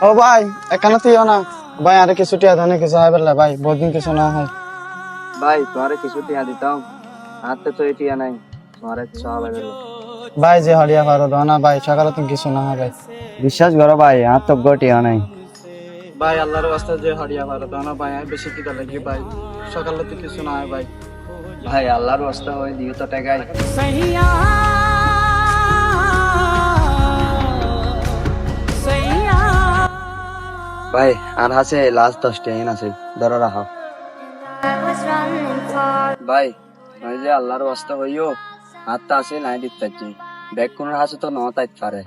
ও ভাই এখানে তুইও না ভাই, আরে কিছু টিয়া ধনে কিছু হয় বললে ভাই, বহুদিন কিছু না হয় ভাই তোমারে কিছু টিয়া দিতাম, হাতে তো টিয়া নাই, তোমারে সব ভাই। যে হরিয়া পারো দাও না ভাই, সকালে তুমি কিছু না হয় ভাই। বিশ্বাস করো ভাই, হাত তো টিয়া নাই। ভাই আল্লাহর রাস্তা যে হরিয়া পারো দাও না ভাই, আমি বেশি কিটা লাগি ভাই, সকালে তো কিছু না হয় ভাই। ভাই আল্লাহর রাস্তা হয়ে দিও তো টাকাই। ভাই আর আছে লাস্ট 10 টিয়া আছে, ধরো রাখো। ভাই ওই যে আল্লাহর রাস্তা হইও, হাতটা আছে নাই দিতে ব্যাগ কোন হাসে তো ন তাইতে পারে,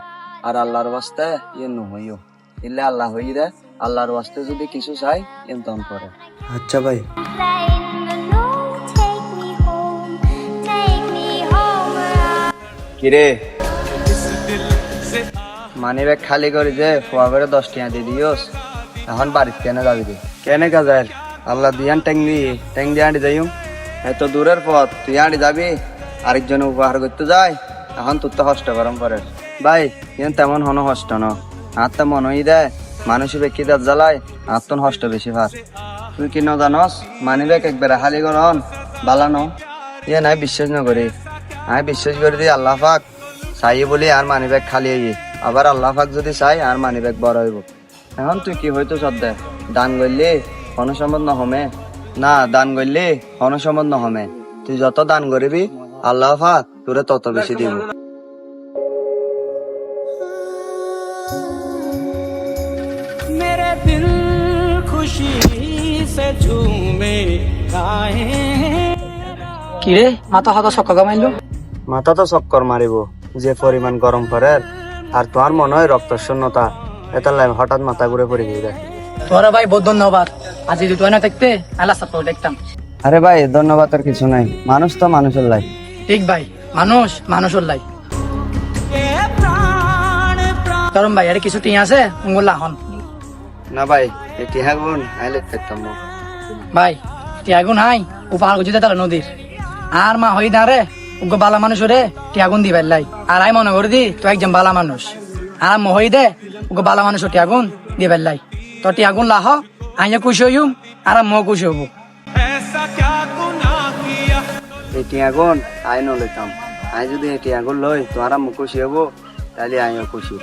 আর আল্লাহর রাস্তা ইয়ে ন হইও, ইল্লে আল্লাহ হই রে, আল্লাহর রাস্তা যদি কিছু চাই এমন করে। আচ্ছা ভাই। কিরে মানি ব্যাগ খালি করে যে ফোয়া করে 10 টিয়া দিয়ে দিওস, এখন বাড়িতে কেনে যাবি রে? কেনে কাজার আল্লাহ দিয়ান ট্যাং দিয়ে আঁটি যাইম, এত দূরের পথ তুই আঁটি যাবি, আরেকজনে উপহার করতে যায়, এখন তোর তো হষ্ট গরম করে। ভাই কিন্তু তেমন হন হষ্ট ন, আর তো মনই দেয় মানুষের ব্যক্তি দাঁত জ্বালায়, আর তো হষ্ট বেশি ভার। তুই কি ন জানস মানি ব্যাগ একবারে খালি করন বালানো ইয়ে নাই, বিশ্বাস ন করি আমি বিশ্বাস করে দিই আল্লাহ পাক চাই বলি আর মানি ব্যাগ খালি হইয়ে, আবার আল্লাহ পাক যদি চাই আর মানি ব্যাগ বড় হইব। এখন তুই কি হইতো শ্রদ্ধা দান করলে অনুসম্মত নহমে না, দান করলে অনুসম্মত নহমে, তুই যত দান করিবি আল্লাহ পাক তোরে তত বেশি দিব। मेरे दिल खुशी से झूमे गाए। কিরে মাথা হাত সক্কা কামাইলো? মাথা তো চক্কর মারিব যে পরিমাণ গরম পড়ে, আর তোমার মনে হয় রক্ত শূন্যতা, এটা হঠাৎ মাথা ঘুরে পড়ে গিয়ে। তোরা ভাই বহুত ধন্যবাদ, আজ যদি তুই না দেখতে আল্লাহ সাথে দেখতাম। আরে ভাই ধন্যবাদ আর কিছু নাই, মানুষ তো মানুষের লাই। ঠিক ভাই, মানুষ মানুষের লাই। কারণ ভাই আরে কিছু টিং আছে উঙ্গুলা হন না ভাই এটি হ্যাঁ গুণ আইলে খেতাম না ভাই, টিয়াগুন হাই উপহার গুছিতে তাহলে নদীর আর মা হই না রে উগ্র বালা মানুষ রে টিয়াগুন দি বেলাই, আর আই মনে করি দি তুই একজন বালা মানুষ, আর মহই দে উগ্র বালা মানুষ টিয়াগুন দি বেলাই, তো টিয়াগুন লাহ আইয়া খুশি হইম আর মো খুশি হবো। এটি আগুন আই নইতাম, আই যদি এটি আগুন লই তোমার মুখ খুশি হবো, তাহলে আমিও খুশি।